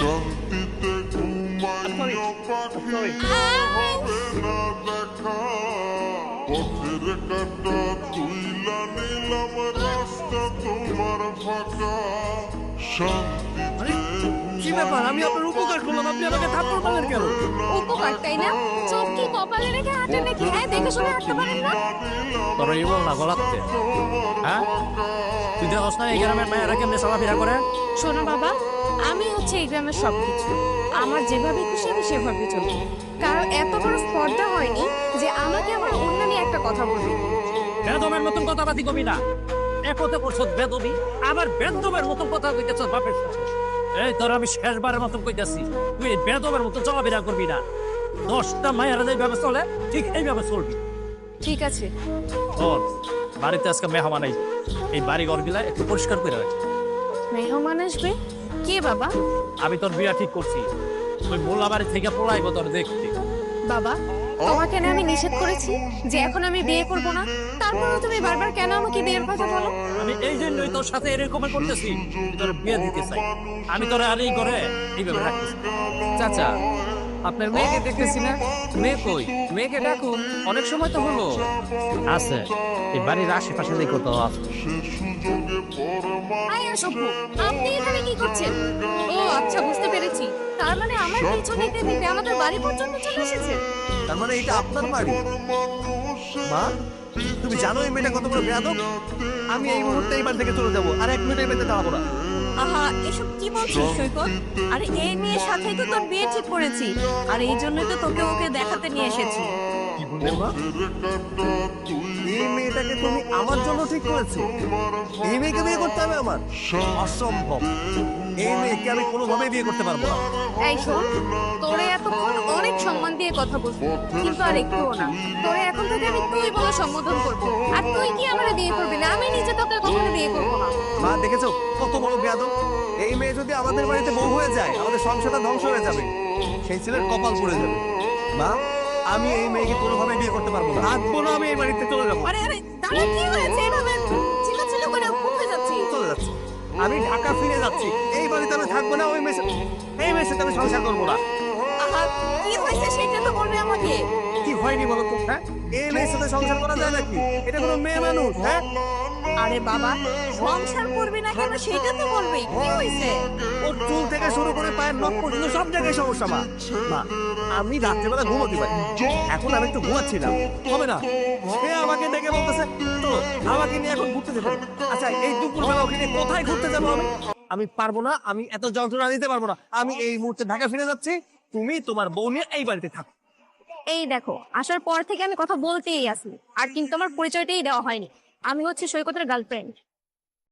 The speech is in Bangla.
শান্তিতে ঘুমাইও পাখি হবে না দেখা পথের কাটা তুইলা নিলাম রাস্তা তোমার ফাঁকা শান্তিতে কি ব্যাপার? আমি আপনার উপকার করলাম, আপনি আমাকে থাপ্পড় মারলেন কেন? উপকার তাই না? চোখ কি কপালে রেখে হাঁটে নাকি? হ্যাঁ, দেখে শুনে হাঁটতে পারেন না? তোরা এই বল না গলাতে, হ্যাঁ? তুই দেখছ না এই গ্রামের মেয়েরা কেমনে চলাফেরা করে? শোনো বাবা, আমি হচ্ছে এই গ্রামের সবকিছু। আমার যেভাবে খুশি আমি সেভাবে চলবো। কারণ এত বড় স্পর্ধা হয়নি যে আমাকে আমার অন্য নিয়ে একটা কথা বলবে। বেদমের মতন কথাবার্তি কবি না। একতে করছ বেদবি, আবার বেদমের মতন কথা কইতেছ বাপের সাথে। এই তোর আমি শেষবারের মতন কইতাছি, তুই এই বেদমের মতন চলাফেরা করবি না। 10টা মায়েরা যেভাবে চলে ঠিক এইভাবে চলবি। ঠিক আছে। তোর বাড়িতে আজকে মেহমান আইবে, এই বাড়ি ঘরগুলা একটু পরিষ্কার করে রাখ। মেহমান আসবে? কে বাবা? আমি তোর বিয়া ঠিক করছি, তুই মোল্লা বাড়ি থেকে পড়াইবো তোর দেখতে। বাবা, তোমাকে না আমি নিষেধ করেছি যে এখন আমি বিয়ে করব না, তারপরেও তুমি বারবার কেন আমাকে বিয়ের কথা বলো? আমি এই জন্যই তোর সাথে এরকম করতেছি, তোর বিয়ে দিতে চাই। আমি তোর আর এই করে এইভাবে রাখতেছি। চাচা, আপনার মেয়েকে দেখতেছি না, মেয়ে কই? মেয়েকে ডাকুন, অনেক সময় তো হলো। আছে এই বাড়ির আশেপাশে যে কোথাও আছে। আয় অসভ্য, আপনি এখানে কি করছেন? ও আচ্ছা, বুঝতে পেরেছি। তার মানে আমার পিছু নিতে নিতে আমাদের বাড়ি পর্যন্ত চলে এসেছে। তার মানে এটা আপনার বাড়ি? মা, তুমি জানো এই মেয়েটা কত বড় বেয়াদব? আমি এই মুহূর্তে এই বাড়ি থেকে চলে যাবো, আর 1 মিনিটের মধ্যে দাঁড়াবো না। আহা, এসব কি বলছিস সৈকত? আরে এই মেয়ের সাথেই তো তোর বিয়ে ঠিক করেছি, আর এই জন্যই তো তোকে ওকে দেখাতে নিয়ে এসেছি। কি বললে মা? এই মেয়েটাকে তুমি আমার জন্য ঠিক করেছো? এই মেয়েকে বিয়ে করতে হবে আমার? অসম্ভব। এই মেয়েকে আমি কোনোভাবেই বিয়ে করতে পারবো না। এই শোন, তোরে এতক্ষণ অনেক সম্মান দিয়ে কথা বলছি, কিন্তু আর একটুও না। তোরে এখন থেকে আমি তুই বলে সম্বোধন করবো। আর তুই কি আমার বিয়ে করবি না? আমি নিজে তোকে কখনো বিয়ে করবো না। মা, দেখেছো কত বড় বেয়াদব? এই মেয়ে যদি আমাদের বাড়িতে বউ হয়ে যায়, আমাদের সংসারটা ধ্বংস হয়ে যাবে। সেই ছেলের কপাল পড়ে যাবে। মা, আমি এই মেয়েকে কোনোভাবে বিয়ে করতে পারবো না। থাকবো না, আমি এই বাড়িতে চলে যাবো। আরে আরে, দাঁড়া, কি হয়েছে? এভাবে চিল্লাচিল্লি করে কোথায় যাচ্ছি? চলে যাচ্ছি, আমি ঢাকা ফিরে যাচ্ছি। এই বাড়িতে আমি থাকবো না, এই মেয়ের সাথে আমি সংসার করবো না। আহা, কি হয়েছে সেটা তো বলবে আমাকে। কি হয়নি বলো তো? হ্যাঁ, এই মেয়ের সাথে সংসার করা যায় নাকি? এটা কোনো মেয়ে মানুষ? হ্যাঁ, আরে বাবা, সংসার করবি না কেন সেটা তো বলবি। কি হয়েছে? ওর চুল থেকে শুরু করে পায়ের নখ পর্যন্ত সব জায়গায় সমস্যা। মা, আমি রাত্রেবেলা ঘুমোতে পারি, এখন আমি একটু ঘুমাচ্ছিলাম, হবে না? সে আমাকে দেখে বলতেছে তো আমাকে নিয়ে এখন ঘুরতে যেতে হবে। আচ্ছা, এই দুপুরবেলা ওকে নিয়ে কোথায় ঘুরতে যাবো আমি? আমি পারবো না, আমি এত যন্ত্রণা নিতে পারবো না। আমি এই মুহূর্তে ঢাকা ফিরে যাচ্ছি, তুমি তোমার বউ নিয়ে এই বাড়িতে থাকো। এই দেখো, আসার পর থেকে আমি কথা বলতেই আছি, আর কিন্তু আমার পরিচয়টাই দেওয়া হয়নি। আমি হচ্ছে সৈকতের গার্লফ্রেন্ড।